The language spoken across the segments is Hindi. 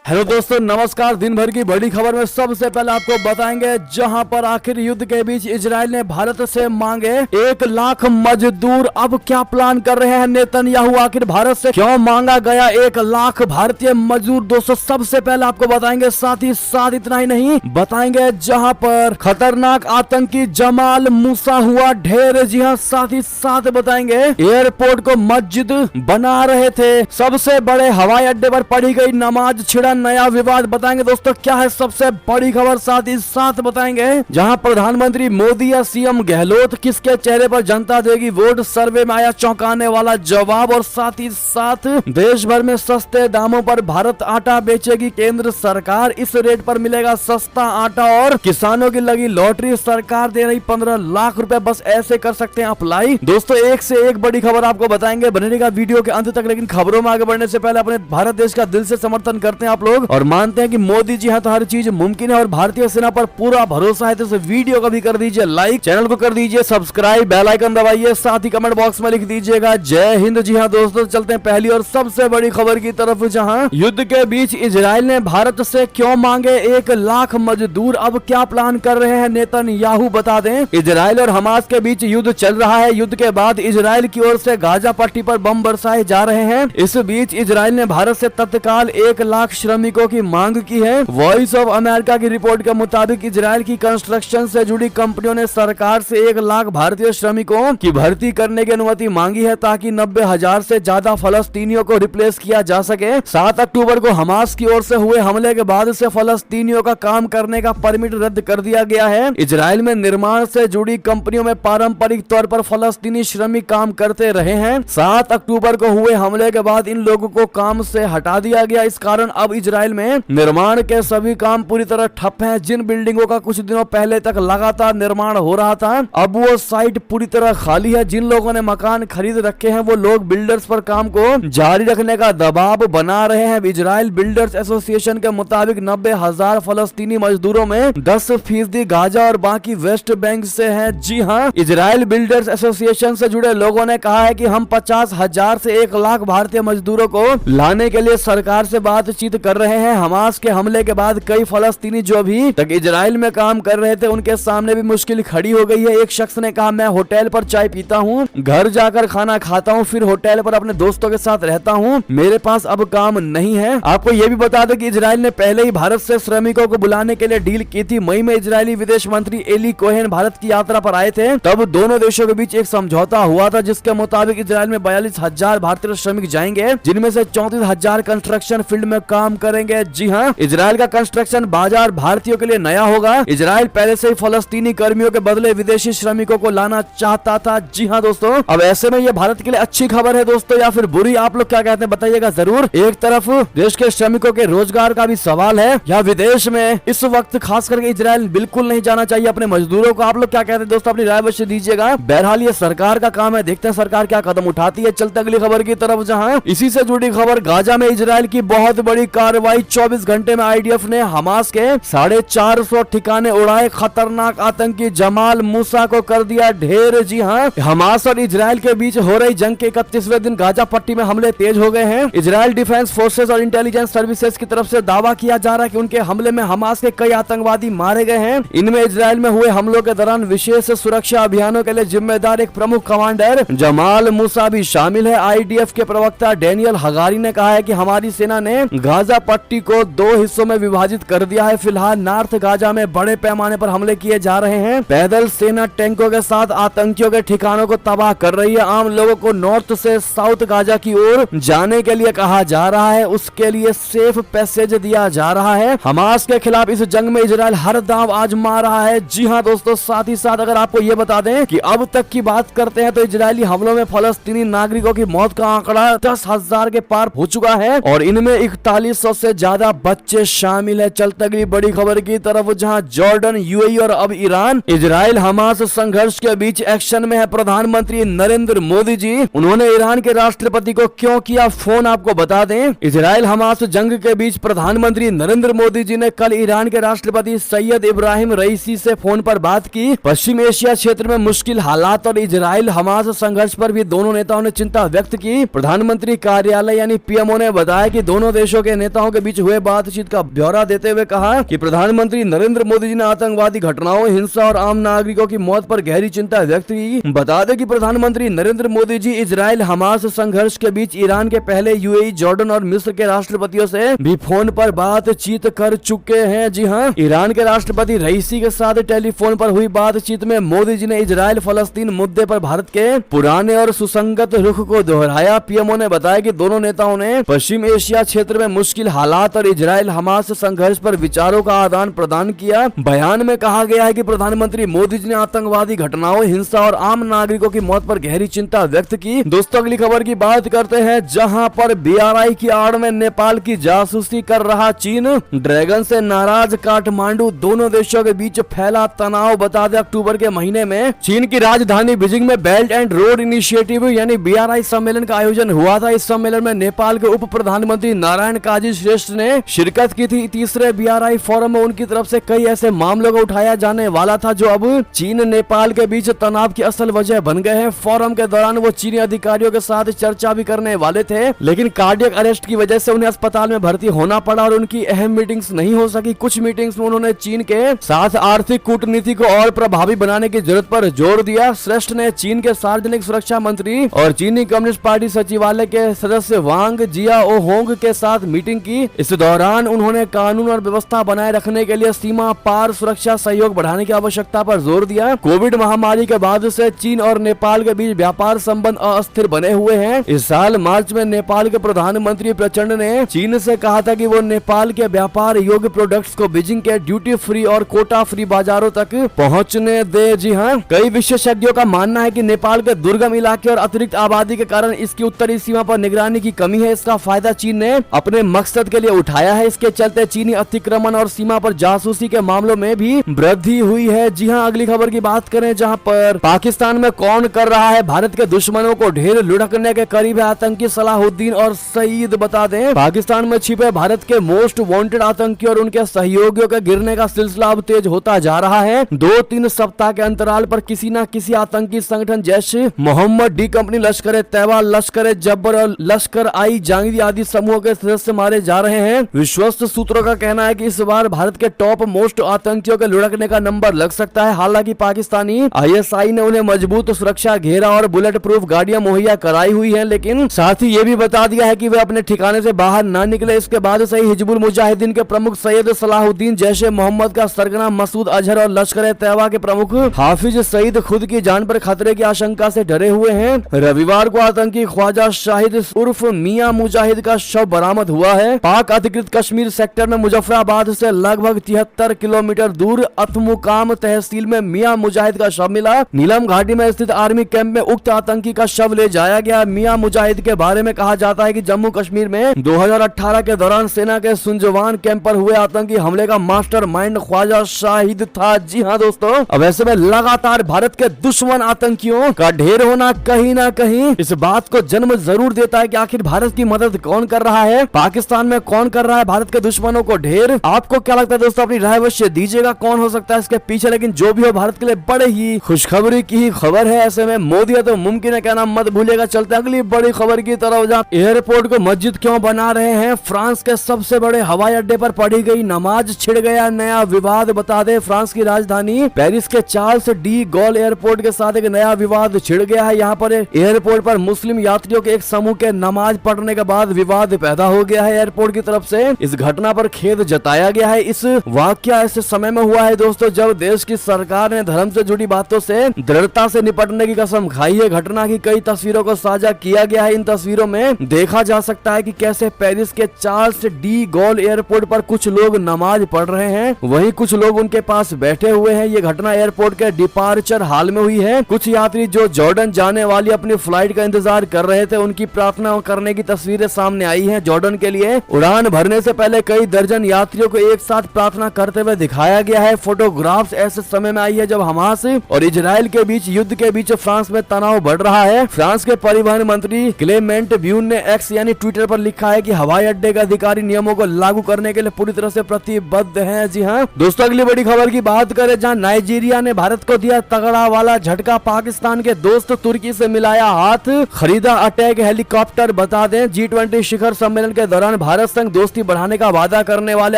हेलो दोस्तों, नमस्कार। दिन भर की बड़ी खबर में सबसे पहले आपको बताएंगे जहां पर आखिर युद्ध के बीच इजराइल ने भारत से मांगे 1 लाख मजदूर। अब क्या प्लान कर रहे हैं नेतन्याहू? आखिर भारत से क्यों मांगा गया 1 लाख भारतीय मजदूर? दोस्तों सबसे पहले आपको बताएंगे। साथ ही साथ इतना ही नहीं, बताएंगे जहां पर खतरनाक आतंकी जमाल मूसा हुआ ढेर। जी हाँ, साथ ही साथ बताएंगे एयरपोर्ट को मस्जिद बना रहे थे, सबसे बड़े हवाई अड्डे पर पड़ी गई नमाज, छिड़ा नया विवाद। बताएंगे दोस्तों क्या है सबसे बड़ी खबर। साथ ही साथ बताएंगे जहां प्रधानमंत्री मोदी या सीएम गहलोत किसके चेहरे पर जनता देगी वोट, सर्वे में आया चौंकाने वाला जवाब। और साथ ही साथ देश भर में सस्ते दामों पर भारत आटा बेचेगी केंद्र सरकार, इस रेट पर मिलेगा सस्ता आटा। और किसानों की लगी लॉटरी, सरकार दे रही 15 लाख रुपए, बस ऐसे कर सकते हैं अप्लाई। दोस्तों एक से एक बड़ी खबर आपको बताएंगे, बने रहेगा वीडियो के अंत तक। लेकिन खबरों में आगे बढ़ने से पहले अपने भारत देश का दिल से समर्थन करते हैं आप लोग और मानते हैं कि मोदी जी हैं तो हर चीज मुमकिन है और भारतीय सेना पर पूरा भरोसा है। तो इस वीडियो को भी कर दीजिए लाइक, चैनल को कर दीजिए सब्सक्राइब, बेल आइकन दबाइए, साथ ही कमेंट बॉक्स में लिख दीजिएगा जय हिंद। जी हाँ दोस्तों, चलते हैं पहली और सबसे बड़ी खबर की तरफ, जहां युद्ध के बीच इजराइल ने भारत से क्यों मांगे 1 लाख मजदूर। अब क्या प्लान कर रहे हैं नेतन्याहू, बता दें। इजराइल और हमास के बीच युद्ध चल रहा है। युद्ध के बाद इजराइल की ओर से गाजा पट्टी पर बम बरसाए जा रहे हैं। इस बीच इजराइल ने भारत से तत्काल 1 लाख श्रमिकों की मांग की है। वॉइस ऑफ अमेरिका की रिपोर्ट के मुताबिक इजराइल की कंस्ट्रक्शन से जुड़ी कंपनियों ने सरकार से 1 लाख भारतीय श्रमिकों की भर्ती करने की अनुमति मांगी है ताकि 90,000 से ज्यादा फलस्तीनियों को रिप्लेस किया जा सके। 7 अक्टूबर को हमास की ओर से हुए हमले के बाद से फलस्तीनियों का काम करने का परमिट रद्द कर दिया गया है। इजराइल में निर्माण से जुड़ी कंपनियों में पारंपरिक तौर पर फलस्तीनी श्रमिक काम करते रहे हैं। 7 अक्टूबर को हुए हमले के बाद इन लोगों को काम से हटा दिया गया। इस कारण अब इजराइल में निर्माण के सभी काम पूरी तरह ठप हैं। जिन बिल्डिंगों का कुछ दिनों पहले तक लगातार निर्माण हो रहा था, अब वो साइट पूरी तरह खाली है। जिन लोगों ने मकान खरीद रखे हैं वो लोग बिल्डर्स पर काम को जारी रखने का दबाव बना रहे हैं। इजराइल बिल्डर्स एसोसिएशन के मुताबिक 90,000 फलस्तीनी मजदूरों में 10% गाजा और बाकी वेस्ट बैंक से है। जी हाँ, इजराइल बिल्डर्स एसोसिएशन से जुड़े लोगों ने कहा है कि हम 50,000 से 1 लाख भारतीय मजदूरों को लाने के लिए सरकार से बातचीत कर रहे हैं। हमास के हमले के बाद कई फलस्तीनी जो भी तक इजराइल में काम कर रहे थे उनके सामने भी मुश्किल खड़ी हो गई है। एक शख्स ने कहा, मैं होटल पर चाय पीता हूँ, घर जाकर खाना खाता हूँ, फिर होटल पर अपने दोस्तों के साथ रहता हूँ, मेरे पास अब काम नहीं है। आपको ये भी बता दें कि इजराइल ने पहले ही भारत से श्रमिकों को बुलाने के लिए डील की थी। मई में इजरायली विदेश मंत्री एली कोहेन भारत की यात्रा पर आए थे। तब दोनों देशों के बीच एक समझौता हुआ था जिसके मुताबिक इजराइल में 42,000 भारतीय श्रमिक जाएंगे, जिनमें से 34,000 कंस्ट्रक्शन फील्ड में काम करेंगे। जी हाँ, इजराइल का कंस्ट्रक्शन बाजार भारतीयों के लिए नया होगा। इजराइल पहले से ही फलस्तीनी कर्मियों के बदले विदेशी श्रमिकों को लाना चाहता था। जी हाँ दोस्तों, अब ऐसे में ये भारत के लिए अच्छी खबर है दोस्तों या फिर बुरी? आप लोग क्या कहते हैं बताइएगा जरूर। एक तरफ देश के श्रमिकों के रोजगार का भी सवाल है, या विदेश में इस वक्त खास करके इजराइल बिल्कुल नहीं जाना चाहिए अपने मजदूरों को। आप लोग क्या कहते हैं दोस्तों, अपनी राय अवश्य दीजिएगा। बहरहाल ये सरकार का काम है, देखते हैं सरकार क्या कदम उठाती है। चलते अगली खबर की तरफ, जहाँ इसी से जुड़ी खबर, गाजा में इजराइल की बहुत बड़ी कार्रवाई। 24 घंटे में आईडीएफ ने हमास के 450 ठिकाने उड़ाए। खतरनाक आतंकी जमाल मूसा को कर दिया ढेर। जी हाँ, हमास और इजराइल के बीच हो रही जंग के 31वें दिन गाजा पट्टी में हमले तेज हो गए हैं। इजराइल डिफेंस फोर्सेस और इंटेलिजेंस सर्विसेज की तरफ से दावा किया जा रहा है कि उनके हमले में हमास के कई आतंकवादी मारे गए हैं। इनमें इजराइल में हुए हमलों के दौरान विशेष सुरक्षा अभियानों के लिए जिम्मेदार एक प्रमुख कमांडर जमाल मूसा भी शामिल है। आईडीएफ के प्रवक्ता डेनियल हगारी ने कहा है कि हमारी सेना ने गाजा पट्टी को 2 हिस्सों में विभाजित कर दिया है। फिलहाल नॉर्थ गाजा में बड़े पैमाने पर हमले किए जा रहे हैं। पैदल सेना टैंकों के साथ आतंकियों के ठिकानों को तबाह कर रही है। आम लोगों को नॉर्थ से साउथ गाजा की ओर जाने के लिए कहा जा रहा है, उसके लिए सेफ पैसेज दिया जा रहा है। हमास के खिलाफ इस जंग में इजराइल हर दांव आजमा रहा है। जी हाँ दोस्तों, साथ ही साथ अगर आपको ये बता दें कि अब तक की बात करते हैं तो इजरायली हमलों में फलस्तीनी नागरिकों की मौत का आंकड़ा 10,000 के पार हो चुका है और इनमें 4100 से ज्यादा बच्चे शामिल है। चलते अगली बड़ी खबर की तरफ, जहां जॉर्डन, यूएई और अब ईरान इजराइल हमास संघर्ष के बीच एक्शन में है। प्रधानमंत्री नरेंद्र मोदी जी, उन्होंने ईरान के राष्ट्रपति को क्यों किया फोन, आपको बता दें। इजराइल हमास जंग के बीच प्रधानमंत्री नरेंद्र मोदी जी ने कल ईरान के राष्ट्रपति सैयद इब्राहिम रईसी से फोन पर बात की। पश्चिम एशिया क्षेत्र में मुश्किल हालात और इजराइल हमास संघर्ष पर भी दोनों नेताओं ने चिंता व्यक्त की। प्रधानमंत्री कार्यालय यानी पीएमओ ने बताया कि दोनों देशों के नेता नेताओं के बीच हुए बातचीत का ब्यौरा देते हुए कहा कि प्रधानमंत्री नरेंद्र मोदी जी ने आतंकवादी घटनाओं, हिंसा और आम नागरिकों की मौत पर गहरी चिंता व्यक्त की। बता दें कि प्रधानमंत्री नरेंद्र मोदी जी इजराइल हमास संघर्ष के बीच ईरान के पहले यूएई, जॉर्डन और मिस्र के राष्ट्रपतियों से भी फोन पर बातचीत कर चुके हैं। जी हां, ईरान के राष्ट्रपति रईसी के साथ टेलीफोन पर हुई बातचीत में मोदी जी ने इजराइल फलस्तीन मुद्दे पर भारत के पुराने और सुसंगत रुख को दोहराया। पीएमओ ने बताया कि दोनों नेताओं ने पश्चिम एशिया क्षेत्र में मुश्किल हालात और इजराइल हमास संघर्ष पर विचारों का आदान प्रदान किया। बयान में कहा गया है कि प्रधानमंत्री मोदी जी ने आतंकवादी घटनाओं, हिंसा और आम नागरिकों की मौत पर गहरी चिंता व्यक्त की। दोस्तों, अगली खबर की बात करते हैं, जहां पर बीआरआई की आड़ में नेपाल की जासूसी कर रहा चीन। ड्रैगन से नाराज काठमांडू, दोनों देशों के बीच फैला तनाव। बता दें, अक्टूबर के महीने में चीन की राजधानी बीजिंग में बेल्ट एंड रोड इनिशिएटिव यानी बीआरआई सम्मेलन का आयोजन हुआ था। इस सम्मेलन में नेपाल के उप प्रधानमंत्री नारायण काजी श्रेष्ठ ने शिरकत की थी। तीसरे बीआरआई फोरम में उनकी तरफ से कई ऐसे मामलों को उठाया जाने वाला था जो अब चीन नेपाल के बीच तनाव की असल वजह बन गए हैं। फोरम के दौरान वो चीनी अधिकारियों के साथ चर्चा भी करने वाले थे, लेकिन कार्डियक अरेस्ट की वजह से उन्हें अस्पताल में भर्ती होना पड़ा और उनकी अहम मीटिंग्स नहीं हो सकी। कुछ मीटिंग्स में उन्होंने चीन के साथ आर्थिक कूटनीति को और प्रभावी बनाने की जरूरत पर जोर दिया। श्रेष्ठ ने चीन के सार्वजनिक सुरक्षा मंत्री और चीनी कम्युनिस्ट पार्टी सचिवालय के सदस्य वांग जियाओहोंग के साथ मीटिंग की। इस दौरान उन्होंने कानून और व्यवस्था बनाए रखने के लिए सीमा पार सुरक्षा सहयोग बढ़ाने की आवश्यकता पर जोर दिया। कोविड महामारी के बाद से चीन और नेपाल के बीच व्यापार संबंध अस्थिर बने हुए हैं। इस साल मार्च में नेपाल के प्रधानमंत्री प्रचंड ने चीन से कहा था कि वो नेपाल के व्यापार योग्य प्रोडक्ट्स को बीजिंग के ड्यूटी फ्री और कोटा फ्री बाजारों तक पहुंचने दे। जी हां, कई विशेषज्ञों का मानना है कि नेपाल के दुर्गम इलाके और अतिरिक्त आबादी के कारण इसकी उत्तरी सीमा पर निगरानी की कमी है। इसका फायदा चीन ने अपने मकसद के लिए उठाया है। इसके चलते चीनी अतिक्रमण और सीमा पर जासूसी के मामलों में भी वृद्धि हुई है। जी हां, अगली खबर की बात करें, जहां पर पाकिस्तान में कौन कर रहा है भारत के दुश्मनों को ढेर लुढ़कने के करीब है आतंकी सलाहुद्दीन और सईद। बता दें, पाकिस्तान में छिपे भारत के मोस्ट वांटेड आतंकी और उनके सहयोगियों के गिरने का सिलसिला अब तेज होता जा रहा है। 2-3 सप्ताह के अंतराल पर किसी न किसी आतंकी संगठन जैसे मोहम्मद डी कंपनी, लश्कर तैयबा, लश्कर जब्बर और लश्कर आई जंगी आदि समूहों के सदस्य मारे जा रहे हैं। विश्वस्त सूत्रों का कहना है कि इस बार भारत के टॉप मोस्ट आतंकियों के लुढ़कने का नंबर लग सकता है। हालांकि पाकिस्तानी आईएसआई ने उन्हें मजबूत सुरक्षा घेरा और बुलेट प्रूफ गाड़ियां मुहैया कराई हुई है, लेकिन साथ ही ये भी बता दिया है कि वे अपने ठिकाने से बाहर न निकले। इसके बाद से ही हिजबुल मुजाहिदीन के प्रमुख सैयद सलाहुद्दीन, जैशे मोहम्मद का सरगना मसूद अजहर और लश्कर तैयबा के प्रमुख हाफिज सईद खुद की जान पर खतरे की आशंका से डरे हुए हैं। रविवार को आतंकी ख्वाजा शाहिद उर्फ मियां मुजाहिद का शव बरामद हुआ है। पाक अधिकृत कश्मीर सेक्टर में मुजफ्फराबाद से लगभग 73 किलोमीटर दूर अतमुकाम तहसील में मियां मुजाहिद का शव मिला। नीलम घाटी में स्थित आर्मी कैंप में उक्त आतंकी का शव ले जाया गया। मियां मुजाहिद के बारे में कहा जाता है कि जम्मू कश्मीर में 2018 के दौरान सेना के सुंजवान कैंप पर हुए आतंकी हमले का मास्टरमाइंड ख्वाजा शाहिद था। जी हां दोस्तों, अब ऐसे में लगातार भारत के दुश्मन आतंकियों का ढेर होना कहीं ना कहीं इस बात को जन्म जरूर देता है कि आखिर भारत की मदद कौन कर रहा है, पाकिस्तान में कौन कर रहा है भारत के दुश्मनों को ढेर। आपको क्या लगता है दोस्तों? अपनी राय अवश्य दीजिएगा, कौन हो सकता है इसके पीछे। लेकिन जो भी हो, भारत के लिए बड़े ही खुशखबरी की ही खबर है। ऐसे में मोदी है तो मुमकिन है कहना मत भूलिएगा। चलते अगली बड़ी खबर की तरफ। जहाँ एयरपोर्ट को मस्जिद क्यों बना रहे हैं? फ्रांस के सबसे बड़े हवाई अड्डे पर पढ़ी गई नमाज, छिड़ गया नया विवाद। बता दे, फ्रांस की राजधानी पेरिस के चार्ल्स डी गॉल एयरपोर्ट के साथ एक नया विवाद छिड़ गया है। यहाँ पर एयरपोर्ट पर मुस्लिम यात्रियों के एक समूह के नमाज पढ़ने के बाद विवाद पैदा हो गया है। एयरपोर्ट की तरफ से इस घटना पर खेद जताया गया है। इस वाकया ऐसे समय में हुआ है दोस्तों जब देश की सरकार ने धर्म से जुड़ी बातों से दृढ़ता से निपटने की कसम खाई है। घटना की कई तस्वीरों को साझा किया गया है। इन तस्वीरों में देखा जा सकता है कि कैसे पेरिस के चार्ल्स डी गॉल एयरपोर्ट पर कुछ लोग नमाज पढ़ रहे हैं, वहीं कुछ लोग उनके पास बैठे हुए हैं। ये घटना एयरपोर्ट के डिपार्चर हाल में हुई है। कुछ यात्री जो जॉर्डन जाने वाली अपनी फ्लाइट का इंतजार कर रहे थे, उनकी प्रार्थना करने की तस्वीरें सामने आई हैं। जॉर्डन के लिए उड़ान भरने से पहले कई दर्जन यात्रियों को एक साथ प्रार्थना करते हुए दिखाया गया है। फोटोग्राफ्स ऐसे समय में आई है जब हमास और इजराइल के बीच युद्ध के बीच फ्रांस में तनाव बढ़ रहा है। फ्रांस के परिवहन मंत्री क्लेमेंट ब्यून ने एक्स यानी ट्विटर पर लिखा है कि हवाई अड्डे के अधिकारी नियमों को लागू करने के लिए पूरी तरह से प्रतिबद्ध हैं। जी हां दोस्तों, अगली बड़ी खबर की बात करें, जहां नाइजीरिया ने भारत को दिया तगड़ा वाला झटका। पाकिस्तान के दोस्त तुर्की से मिलाया हाथ, खरीदा अटैक हेलीकॉप्टर। बता दें, G20 शिखर सम्मेलन के दौरान भारत संग दोस्ती बढ़ाने का वादा करने वाले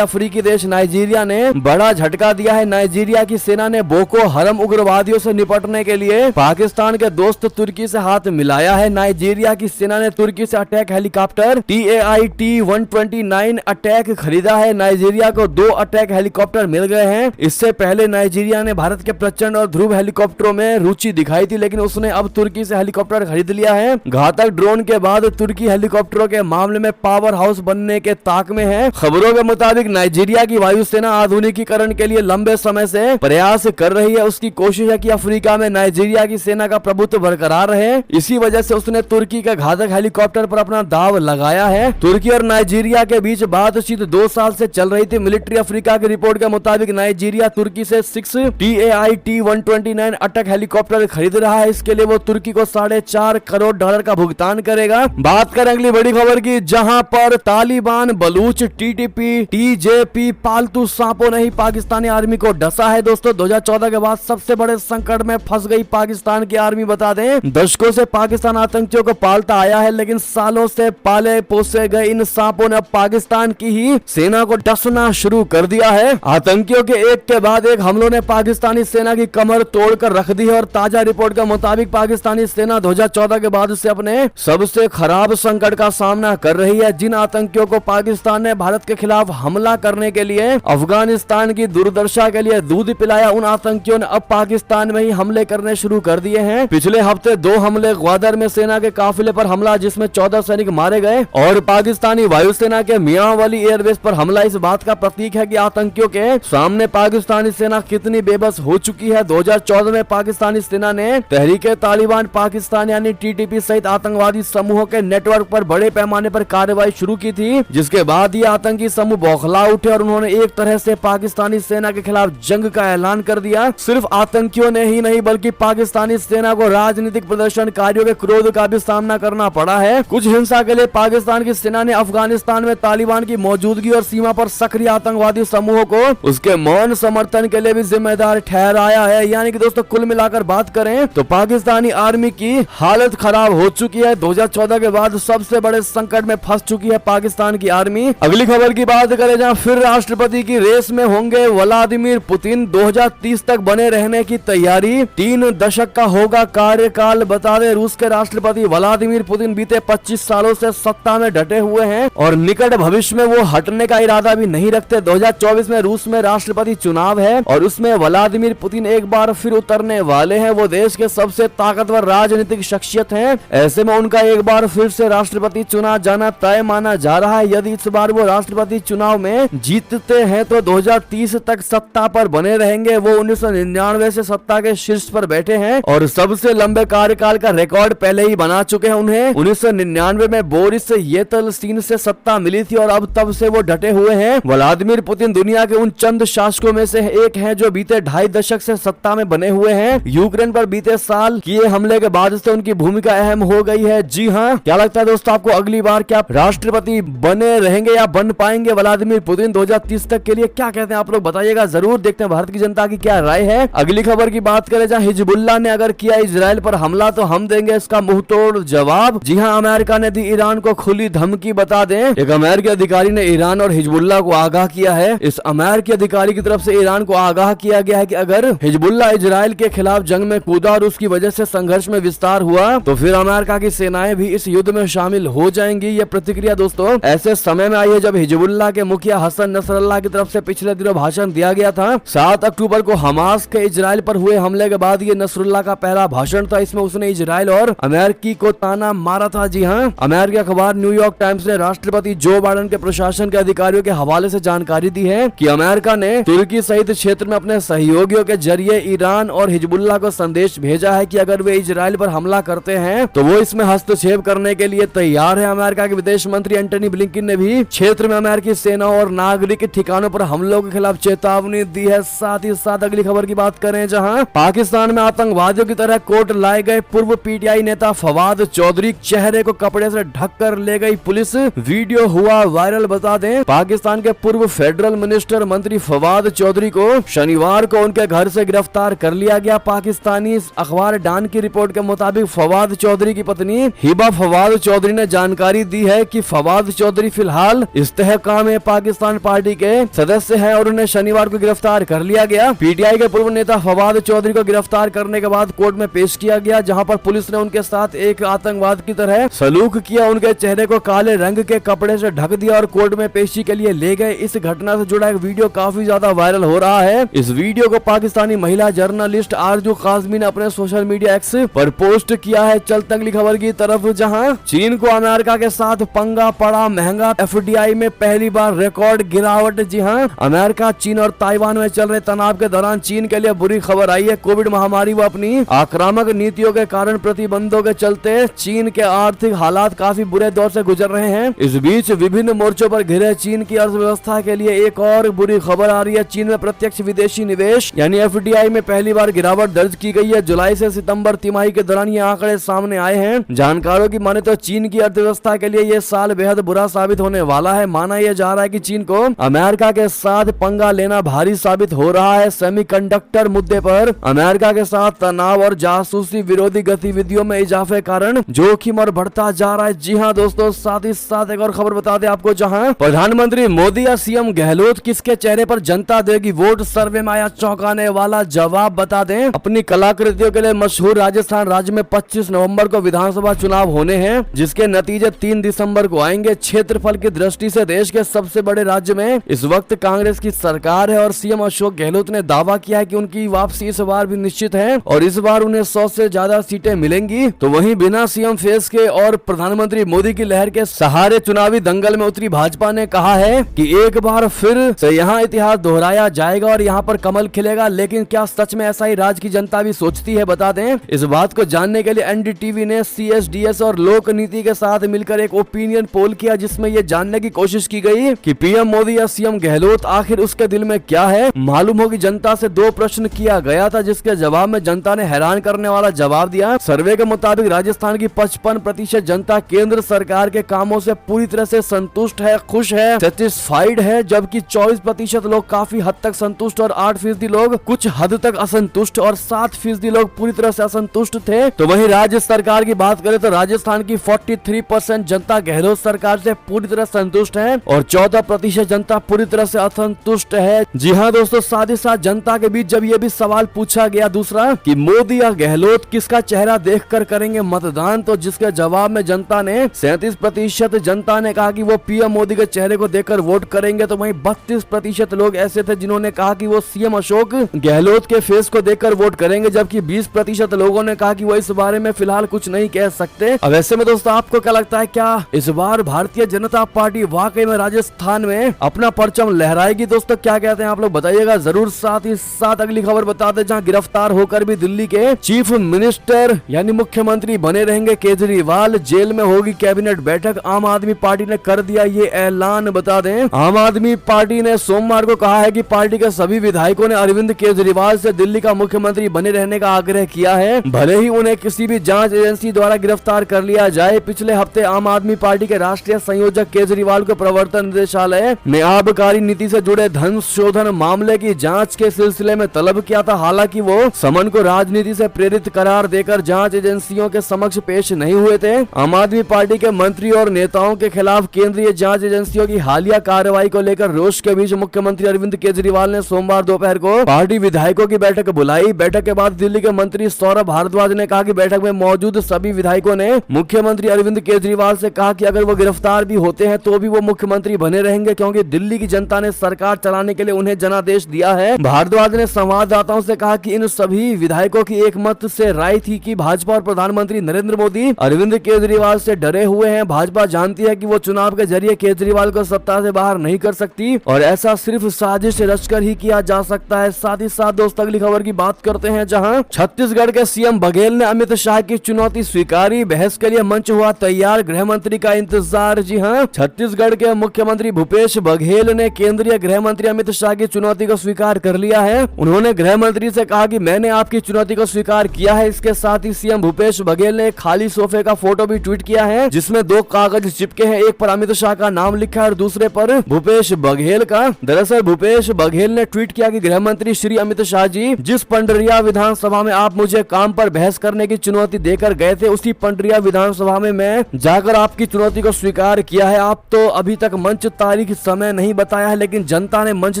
अफ्रीकी देश नाइजीरिया ने बड़ा झटका दिया है। नाइजीरिया की सेना ने बोको हरम उग्रवादियों से निपटने के लिए पाकिस्तान के दोस्त तुर्की से हाथ मिलाया है। नाइजीरिया की सेना ने तुर्की से अटैक हेलीकॉप्टर TAIT-129 अटैक खरीदा है। नाइजीरिया को 2 अटैक हेलीकॉप्टर मिल गए हैं। इससे पहले नाइजीरिया ने भारत के प्रचंड और ध्रुव हेलीकॉप्टरों में रुचि दिखाई थी, लेकिन उसने अब तुर्की से हेलीकॉप्टर खरीद लिया है। घातक ड्रोन के बाद तुर्की हेलीकॉप्टरों के मामले में पावर हाउस बनने के ताक में है। खबरों के मुताबिक नाइजीरिया की वायुसेना आधुनिकीकरण के लिए लंबे समय से प्रयास कर रही है। उसकी कोशिश है कि अफ्रीका में नाइजीरिया की सेना का प्रभुत्व बरकरार रहे। इसी वजह से उसने तुर्की के घातक हेलीकॉप्टर पर अपना दाव लगाया है। तुर्की और नाइजीरिया के बीच बातचीत 2 साल से चल रही थी। मिलिट्री अफ्रीका की रिपोर्ट के मुताबिक नाइजीरिया तुर्की से 6 TAIT-129 अटैक हेलीकॉप्टर खरीद रहा है। इसके लिए वो तुर्की को $4.5 करोड़ का भुगतान करेगा। बात करें अगली बड़ी खबर की, जहां पर तालिबान, बलूच, TTP, TJP पालतू सांपों ने ही पाकिस्तानी आर्मी को डसा है। दोस्तों 2014 के बाद सबसे बड़े संकट में फंस गई पाकिस्तान की आर्मी। बता दें दशकों से पाकिस्तान आतंकियों को पालता आया है, लेकिन सालों से पाले पोसे गए इन सांपों ने अब पाकिस्तान की ही सेना को डसना शुरू कर दिया है। आतंकियों के एक के बाद एक हमलों ने पाकिस्तानी सेना की कमर तोड़कर रख दी है और ताजा रिपोर्ट के मुताबिक पाकिस्तानी सेना 2014 के बाद से अपने सबसे खराब संकट का सामना कर रही है। जिन आतंकियों को पाकिस्तान ने भारत के खिलाफ हमला करने के लिए अफगानिस्तान की दुर्दशा के लिए दूध पिलाया, उन आतंकियों ने अब पाकिस्तान में ही हमले करने शुरू कर दिए हैं। पिछले हफ्ते 2 हमले ग्वादर में सेना के काफिले पर हमला, जिसमें 14 सैनिक मारे गए, और पाकिस्तानी वायुसेना के मियांवाली एयरबेस पर हमला इस बात का प्रतीक है कि आतंकियों के सामने पाकिस्तानी सेना कितनी बेबस हो चुकी है। 2014 में पाकिस्तानी सेना ने तहरीके तालिबान पाकिस्तान यानी TTP सहित आतंकवादी समूहों के नेटवर्क पर बड़े पैमाने पर कार्रवाई शुरू की थी, जिसके बाद ये आतंकी समूह बौखला उठे और उन्होंने एक तरह से पाकिस्तानी सेना के खिलाफ जंग का ऐलान कर दिया। सिर्फ आतंकियों ने ही नहीं बल्कि पाकिस्तानी सेना को राजनीतिक प्रदर्शनकारियों के क्रोध का भी सामना करना पड़ा है। कुछ हिंसा के लिए पाकिस्तान की सेना ने अफगानिस्तान में तालिबान की मौजूदगी और सीमा पर सक्रिय आतंकवादी समूहों को उसके मौन समर्थन के लिए भी जिम्मेदार ठहराया है। यानी कि दोस्तों कुल मिलाकर बात करें तो पाकिस्तानी आर्मी की हालत खराब हो चुकी है। 2014 के बाद सबसे बड़े संकट में फंस चुकी है पाकिस्तान की आर्मी। अगली खबर की बात करें, जहां फिर राष्ट्रपति की रेस में होंगे व्लादिमीर पुतिन। 2030 तक बने रहने की तैयारी, 3 दशक का होगा कार्यकाल। बता दें रूस के राष्ट्रपति व्लादिमीर पुतिन बीते 25 सालों से सत्ता में डटे हुए हैं और निकट भविष्य में वो हटने का इरादा भी नहीं रखते। 2024 में रूस में राष्ट्रपति चुनाव है और उसमें व्लादिमीर पुतिन एक बार फिर उतरने वाले हैं। वो देश के सबसे ताकतवर राजनीतिक शख्सियत हैं। ऐसे में उनका एक बार फिर से राष्ट्रपति चुना जाना तय माना जा रहा है। यदि इस बार वो राष्ट्रपति चुनाव में जीतते हैं तो 2030 तक सत्ता पर बने रहेंगे। वो 1999 से सत्ता के शीर्ष पर बैठे हैं और सबसे लंबे कार्यकाल का रिकॉर्ड पहले ही बना चुके हैं। उन्हें 1999 में बोरिस येल्त्सिन से सत्ता मिली थी और अब तब से वो डटे हुए हैं। व्लादिमीर पुतिन दुनिया के उन चंद शासकों में से एक हैं जो बीते 2.5 दशक से सत्ता में बने हुए हैं। यूक्रेन पर बीते साल किए हमले के बाद से उनकी भूमिका अहम हो गई है। जी हाँ, क्या लगता है दोस्तों आपको अगली बार क्या राष्ट्रपति बने रहेंगे या बन पाएंगे व्लादिमीर पुतिन 2030 तक के लिए? क्या कहते हैं आप लोग बताइएगा जरूर। देखते हैं भारत की जनता की क्या राय है। अगली खबर की बात करें, जहां हिजबुल्लाह ने अगर किया इजराइल पर हमला तो हम देंगे इसका मुंहतोड़ जवाब। जी हाँ, अमेरिका ने दी ईरान को खुली धमकी। बता दें एक अमेरिकी अधिकारी ने ईरान और हिजबुल्लाह को आगाह किया है। इस अमेरिकी अधिकारी की तरफ से ईरान को आगाह किया गया है कि अगर हिजबुल्लाह इजराइल के खिलाफ जंग में कूदा और उसकी वजह से संघर्ष में विस्तार हुआ तो फिर अमेरिका की सेनाएं भी इस युद्ध में शामिल हो जाएंगी। ये प्रतिक्रिया दोस्तों ऐसे समय में आई है जब हिजबुल्लाह के मुखिया हसन नसरल्लाह की तरफ से पिछले दिनों भाषण दिया गया था। 7 अक्टूबर को हमास के इजराइल पर हुए हमले के बाद ये नसरुल्लाह का पहला भाषण था। इसमें उसने इजराइल और अमेरिकी को ताना मारा था। जी हाँ, अमेरिकी अखबार न्यूयॉर्क टाइम्स ने राष्ट्रपति जो बाइडेन के प्रशासन के अधिकारियों के हवाले से जानकारी दी है कि अमेरिका ने तुर्की सहित क्षेत्र में अपने सहयोगियों के जरिए ईरान और हिजबुल्लाह को संदेश भेजा है कि अगर वे इजराइल पर हमला करते हैं तो वो इसमें हस्तक्षेप करने के लिए तैयार है। अमेरिका के विदेश मंत्री एंटनी ब्लिंकन ने भी क्षेत्र में अमेरिकी सेना और नागरिक ठिकानों पर हमलों के खिलाफ चेतावनी दी है। साथ ही साथ अगली खबर की बात करें, जहां पाकिस्तान में आतंकवादियों की तरह कोर्ट लाए गए पूर्व PTI नेता फवाद चौधरी चेहरे को कपड़े से ढक कर ले गई पुलिस। वीडियो हुआ वायरल। बता दें पाकिस्तान के पूर्व फेडरल मिनिस्टर मंत्री फवाद चौधरी को शनिवार को उनके घर से गिरफ्तार कर लिया गया। पाकिस्तानी अखबार डान की रिपोर्ट के मुताबिक फवाद चौधरी की पत्नी हिबा फवाद चौधरी ने जानकारी दी है कि फवाद चौधरी फिलहाल इस्तेहकाम में पाकिस्तान पार्टी के सदस्य हैं और उन्हें शनिवार को गिरफ्तार कर लिया गया। पीटीआई के पूर्व नेता फवाद चौधरी को गिरफ्तार करने के बाद कोर्ट में पेश किया गया, जहां पर पुलिस ने उनके साथ एक आतंकवाद की तरह सलूक किया, उनके चेहरे को काले रंग के कपड़े से ढक दिया और कोर्ट में पेशी के लिए ले गए। इस घटना से जुड़ा एक वीडियो काफी ज्यादा वायरल हो रहा है। इस वीडियो को पाकिस्तानी महिला जर्नलिस्ट आरजू काजमी ने अपने सोशल मीडिया एक्स पर पोस्ट किया है। चलते अगली खबर की तरफ, जहां चीन को अमेरिका के साथ पंगा पड़ा महंगा, एफडीआई में पहली बार रिकॉर्ड गिरावट। जी हां, अमेरिका, चीन और ताइवान में चल रहे तनाव के दौरान चीन के लिए बुरी खबर आई है। कोविड महामारी व अपनी आक्रामक नीतियों के कारण प्रतिबंधों के चलते चीन के आर्थिक हालात काफी बुरे दौर से गुजर रहे हैं। इस बीच विभिन्न मोर्चों पर घिरे चीन की अर्थव्यवस्था के लिए एक और बुरी खबर आ रही है। चीन में प्रत्यक्ष विदेशी निवेश यानी एफडीआई में पहली बार गिरावट दर्ज की गई है। जुलाई से सितंबर तिमाही के दौरान ये आंकड़े सामने आए हैं। जानकारों की माने तो चीन की अर्थव्यवस्था के लिए ये साल बेहद बुरा साबित होने वाला है। माना यह जा रहा है कि चीन को अमेरिका के साथ पंगा लेना भारी साबित हो रहा है। सेमीकंडक्टर मुद्दे पर अमेरिका के साथ तनाव और जासूसी विरोधी गतिविधियों में इजाफे कारण जोखिम और बढ़ता जा रहा है। जी हाँ दोस्तों, साथ ही साथ एक और खबर बता दें आपको, जहां प्रधानमंत्री मोदी या सीएम गहलोत किसके चेहरे पर जनता देगी वोट, सर्वे में आया चौंकाने वाला जवाब। बता दें, अपनी कलाकृतियों के लिए मशहूर राजस्थान राज्य में 25 नवंबर को विधानसभा चुनाव होने हैं, जिसके नतीजे 3 दिसंबर को आएंगे। क्षेत्रफल की दृष्टि से देश के सबसे बड़े राज्य में इस वक्त कांग्रेस की सरकार है और सीएम अशोक गहलोत ने दावा किया है कि उनकी वापसी इस बार भी निश्चित है और इस बार उन्हें 100 से ज्यादा सीटें मिलेंगी। तो वहीं बिना सीएम फेस के और प्रधानमंत्री मोदी की लहर के सहारे चुनावी दंगल में उतरी भाजपा ने कहा है कि एक बार फिर से यहाँ इतिहास दोहराया जाएगा और यहाँ पर कमल खिलेगा। लेकिन क्या सच में ऐसा ही राज्य की जनता भी सोचती है? बता दें, इस बात को जानने के लिए एनडीटीवी ने सीएसडीएस और लोक नीति के साथ मिलकर एक ओपिनियन पोल किया, जिसमें यह जानने की कोशिश की गई कि पीएम मोदी या सीएम गहलोत आखिर उसके दिल में क्या है। मालूम हो कि जनता से 2 प्रश्न किया गया था, जिसके जवाब में जनता ने हैरान करने वाला जवाब दिया। सर्वे के मुताबिक राजस्थान की 55% जनता केंद्र सरकार के कामों से पूरी तरह से संतुष्ट है, खुश है, सेटिस्फाइड है, जबकि 24% लोग काफी हद तक संतुष्ट और 8% लोग कुछ हद तक असंतुष्ट और 7% लोग पूरी तरह से असंतुष्ट थे। तो वहीं राज्य सरकार की बात करें तो राजस्थान की 43% जनता गहलोत सरकार से पूरी तरह संतुष्ट है और 14% जनता पूरी तरह से असंतुष्ट है। जी हाँ दोस्तों, साथ ही साथ जनता के बीच जब ये भी सवाल पूछा गया दूसरा कि मोदी या गहलोत किसका चेहरा देखकर करेंगे मतदान, तो जिसके जवाब में जनता ने 37% जनता ने कहा कि वो पीएम मोदी के चेहरे को देखकर वोट करेंगे। तो वहीं 32% लोग ऐसे थे जिन्होंने कहा कि वो सीएम अशोक गहलोत के फेस को देखकर वोट करेंगे, जबकि 20% लोगों ने कहा कि वो इस बारे में फिलहाल कुछ नहीं कह सकते। अब ऐसे में दोस्तों, आपको क्या लगता है, क्या इस बार भारतीय जनता पार्टी वाकई में राजस्थान में अपना परचम लहराएगी? दोस्तों क्या कहते हैं आप लोग बताइएगा जरूर। साथ ही साथ अगली खबर बता दें, जहां गिरफ्तार होकर भी दिल्ली के चीफ मिनिस्टर यानी मुख्यमंत्री बने रहेंगे केजरीवाल, जेल में होगी कैबिनेट बैठक। आम आदमी पार्टी ने कर दिया ये ऐलान। बता दें, आम आदमी पार्टी ने सोमवार को कहा है कि पार्टी के सभी विधायकों ने अरविंद केजरीवाल से दिल्ली का मुख्यमंत्री बने रहने का आग्रह किया है, भले ही उन्हें किसी भी जांच एजेंसी द्वारा गिरफ्तार कर लिया जाए। पिछले हफ्ते आम आदमी पार्टी के राष्ट्रीय संयोजक केजरीवाल को प्रवर्तन निदेशालय ने आबकारी नीति से जुड़े धन शोधन मामले की जांच के सिलसिले में तलब किया था। हालांकि वो समन को राजनीति से प्रेरित करार देकर जांच एजेंसियों के समक्ष पेश नहीं हुए थे। आम आदमी पार्टी के मंत्री और नेताओं के खिलाफ केंद्रीय जांच एजेंसियों की हालिया कार्रवाई को लेकर रोष के बीच मुख्यमंत्री अरविंद केजरीवाल ने सोमवार दोपहर को पार्टी विधायकों की बैठक बुलाई। बैठक के बाद दिल्ली के मंत्री सौरभ भारद्वाज ने कहा कि बैठक में मौजूद सभी विधायकों ने मुख्यमंत्री अरविंद केजरीवाल से कहा कि अगर वो गिरफ्तार भी होते हैं तो भी वो मुख्यमंत्री बने रहेंगे, क्योंकि दिल्ली की जनता ने सरकार चलाने के लिए उन्हें जनादेश दिया है। भारद्वाज ने संवाददाताओं से कहा कि इन सभी विधायकों की एकमत से राय थी कि भाजपा और प्रधानमंत्री नरेंद्र मोदी अरविंद केजरीवाल से डरे हुए हैं। भाजपा जानती है कि वो चुनाव के जरिए केजरीवाल को सत्ता से बाहर नहीं कर सकती और ऐसा सिर्फ साजिश रचकर ही किया जा सकता है। साथ ही साथ दोस्तों अगली खबर की बात करते हैं, जहां छत्तीसगढ़ के सीएम बघेल ने अमित शाह की चुनौती स्वीकारी, बहस के लिए मंच हुआ तैयार, गृह मंत्री का इंतजार। जी हां, छत्तीसगढ़ के मुख्यमंत्री भूपेश बघेल ने केंद्रीय गृह मंत्री अमित शाह की चुनौती को स्वीकार कर लिया है। उन्होंने गृह मंत्री से कहा कि मैंने आपकी चुनौती को स्वीकार किया है। इसके साथ ही सीएम भूपेश बघेल ने एक खाली सोफे का फोटो भी ट्वीट किया है, जिसमें 2 कागज चिपके हैं, एक पर अमित शाह का नाम लिखा है और दूसरे पर भूपेश बघेल का। दरअसल भूपेश बघेल ने ट्वीट किया कि गृह मंत्री श्री अमित शाह जी, जिस पंडरिया विधानसभा में आप मुझे काम पर बहस करने की चुनौती देकर गए थे, उसी पंडरिया विधानसभा में मैं जाकर आपकी चुनौती को स्वीकार स्वीकार किया है। आप तो अभी तक मंच, तारीख, समय नहीं बताया है, लेकिन जनता ने मंच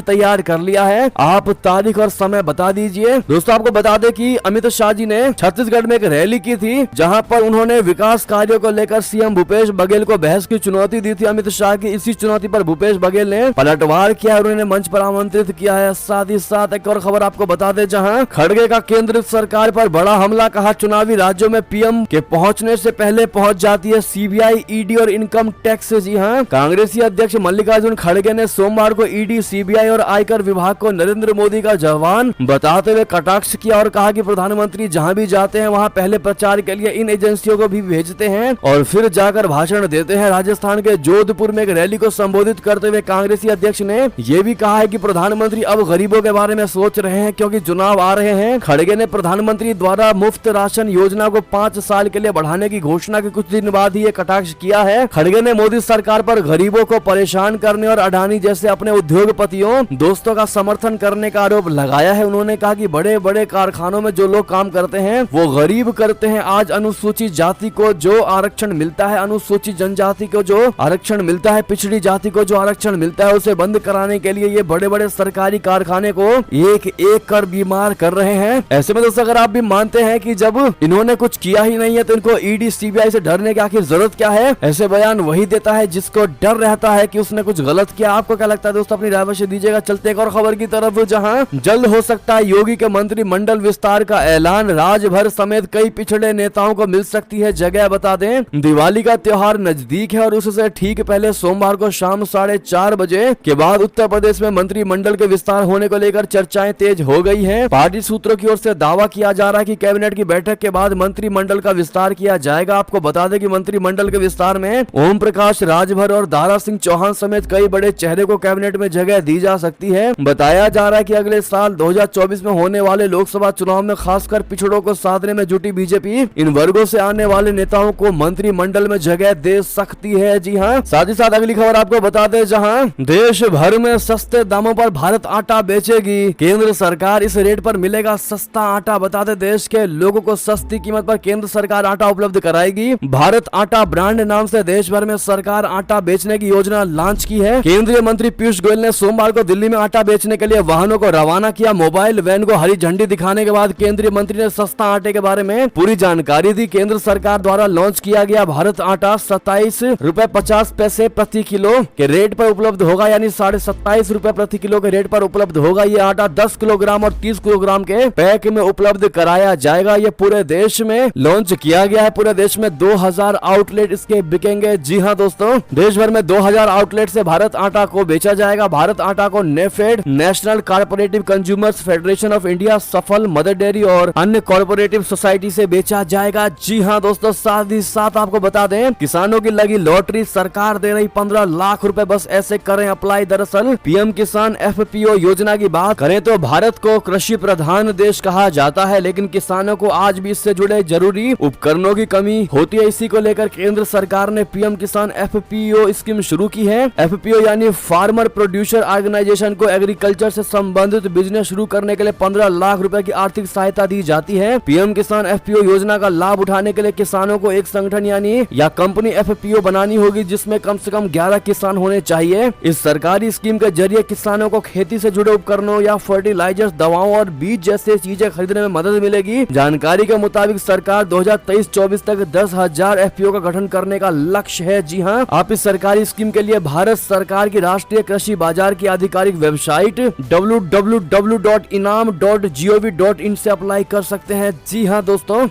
तैयार कर लिया है। आप तारीख और समय बता दीजिए। दोस्तों आपको बता दें कि अमित शाह जी ने छत्तीसगढ़ में एक रैली की थी, जहां पर उन्होंने विकास कार्यों को लेकर सीएम भूपेश बघेल को बहस की चुनौती दी थी। अमित शाह की इसी चुनौती पर भूपेश बघेल ने पलटवार किया और उन्हें मंच पर आमंत्रित किया है। साथ ही साथ एक और खबर आपको बता दें, जहां खड़गे का केंद्र सरकार पर बड़ा हमला, कहा चुनावी राज्यों में पीएम के पहुंचने से पहले पहुंच जाती है सीबीआई, ईडी और इनकम टैक्स। जी हां, कांग्रेसी अध्यक्ष मल्लिकार्जुन खड़गे ने सोमवार को ईडी, सीबीआई और आयकर विभाग को नरेंद्र मोदी का जवान बताते हुए कटाक्ष किया और कहा कि प्रधानमंत्री जहां भी जाते हैं वहां पहले प्रचार के लिए इन एजेंसियों को भी भेजते हैं और फिर जाकर भाषण देते हैं। राजस्थान के जोधपुर में एक रैली को संबोधित करते हुए कांग्रेसी अध्यक्ष ने यह भी कहा है कि प्रधानमंत्री अब गरीबों के बारे में सोच रहे हैं, क्योंकि चुनाव आ रहे हैं। खड़गे ने प्रधानमंत्री द्वारा मुफ्त राशन योजना को 5 साल के लिए बढ़ाने की घोषणा के कुछ दिन बाद ही ये कटाक्ष किया है। खड़गे ने मोदी सरकार पर गरीबों को परेशान करने और अडानी जैसे अपने उद्योगपतियों दोस्तों का समर्थन करने का आरोप लगाया है। उन्होंने कहा कि बड़े बड़े कारखानों में जो लोग काम करते हैं वो गरीब करते हैं। आज अनुसूचित जाति को जो आरक्षण मिलता है, अनुसूचित जनजाति को जो आरक्षण मिलता है, पिछड़ी जाति को जो आरक्षण मिलता है, उसे बंद कराने के लिए ये बड़े बड़े सरकारी कारखाने को एक एक कर बीमार कर रहे हैं। ऐसे में दोस्तों अगर आप भी मानते हैं कि जब इन्होंने कुछ किया ही नहीं है तो इनको ईडी, सीबीआई से डरने की आखिर जरूरत क्या है, ऐसे बयान वही देता है जिसको डर रहता है कि उसने कुछ गलत किया। आपको क्या लगता है दोस्तों, अपनी राय अवश्य दीजिएगा। चलते एक और खबर की तरफ, जहां जल्द हो सकता है योगी के मंत्रिमंडल विस्तार का ऐलान, राजभर समेत कई पिछड़े नेताओं को मिल सकती है जगह। बता दें दिवाली का त्योहार नजदीक है और उससे ठीक पहले सोमवार को शाम 4:30 बजे के बाद उत्तर प्रदेश में मंत्रिमंडल के विस्तार होने को लेकर चर्चाएं तेज हो गई हैं। पार्टी सूत्रों की ओर से दावा किया जा रहा है कि कैबिनेट की बैठक के बाद मंत्रिमंडल का विस्तार किया जाएगा। आपको बता दें कि मंत्रिमंडल के विस्तार में ओम प्रकाश राजभर और दारा सिंह चौहान समेत कई बड़े चेहरे को कैबिनेट में जगह दी जा सकती है। बताया जा रहा है कि अगले साल 2024 में होने वाले लोकसभा चुनाव में खासकर पिछड़ों को साधने में जुटी बीजेपी इन वर्गों से आने वाले नेताओं को मंत्रिमंडल में जगह दे सकती है। जी हाँ, साथ ही साथ अगली खबर आपको बता दें, जहां देश भर में सस्ते दामों पर भारत आटा बेचेगी। केंद्र सरकार इस रेट पर मिलेगा सस्ता आटा। बता दें देश के लोगों को सस्ती कीमत पर केंद्र सरकार आटा उपलब्ध कराएगी। भारत आटा ब्रांड नाम से देश भर में सरकार आटा बेचने की योजना लॉन्च की है। केंद्रीय मंत्री पीयूष गोयल ने सोमवार को दिल्ली में आटा बेचने के लिए वाहनों को रवाना किया। मोबाइल वैन को हरी झंडी दिखाने के बाद केंद्रीय मंत्री ने सस्ता आटे के बारे में पूरी जानकारी दी। केंद्र सरकार द्वारा लॉन्च किया गया भारत आटा 27 रुपए 50 पैसे प्रति किलो के रेट पर उपलब्ध होगा, यानी 27.5 रुपए प्रति किलो के रेट पर उपलब्ध होगा। ये आटा 10 किलोग्राम और 30 किलोग्राम के पैक में उपलब्ध कराया जाएगा। ये पूरे देश में लॉन्च किया गया है। पूरे देश में 2000 आउटलेट इसके बिकेंगे। जी हाँ दोस्तों, देश भर में 2000 आउटलेट से भारत आटा को बेचा जाएगा। भारत आटा को NAFED, national corporative consumers federation of India, सफल, मदर डेयरी और अन्य कॉर्पोरेटिव सोसाइटी से बेचा जाएगा। जी हाँ दोस्तों, साथ ही साथ आपको बता दें किसानों की लगी लॉटरी, सरकार दे रही 15 लाख रुपए, बस ऐसे करें अप्लाई। दरअसल पीएम किसान एफपीओ योजना की बात करें तो भारत को कृषि प्रधान देश कहा जाता है, लेकिन किसानों को आज भी इससे जुड़े जरूरी उपकरणों की कमी होती है। इसी को लेकर केंद्र सरकार ने पीएम किसान एफपीओ स्कीम शुरू की है। एफपीओ यानी फार्मर प्रोड्यूसर ऑर्गेनाइजेशन को एग्रीकल्चर से संबंधित बिजनेस शुरू करने के लिए 15 लाख रुपए की आर्थिक सहायता दी जाती है। पीएम किसान एफपीओ योजना का लाभ उठाने के लिए किसानों को एक संगठन यानी या कंपनी एफपीओ बनानी होगी, जिसमें कम से कम 11 किसान होने चाहिए। इस सरकारी स्कीम के जरिए किसानों को खेती से जुड़े उपकरणों या फर्टिलाइजर्स, दवाओं और बीज जैसे चीजें खरीदने में मदद मिलेगी। जानकारी के मुताबिक सरकार 2023-24 तक 10,000 एफपीओ का गठन करने का लक्ष्य है। जी हाँ, आप इस सरकारी स्कीम के लिए भारत सरकार की राष्ट्रीय कृषि बाजार की आधिकारिक वेबसाइट www.inam.gov.in से अप्लाई कर सकते हैं। जी हाँ दोस्तों,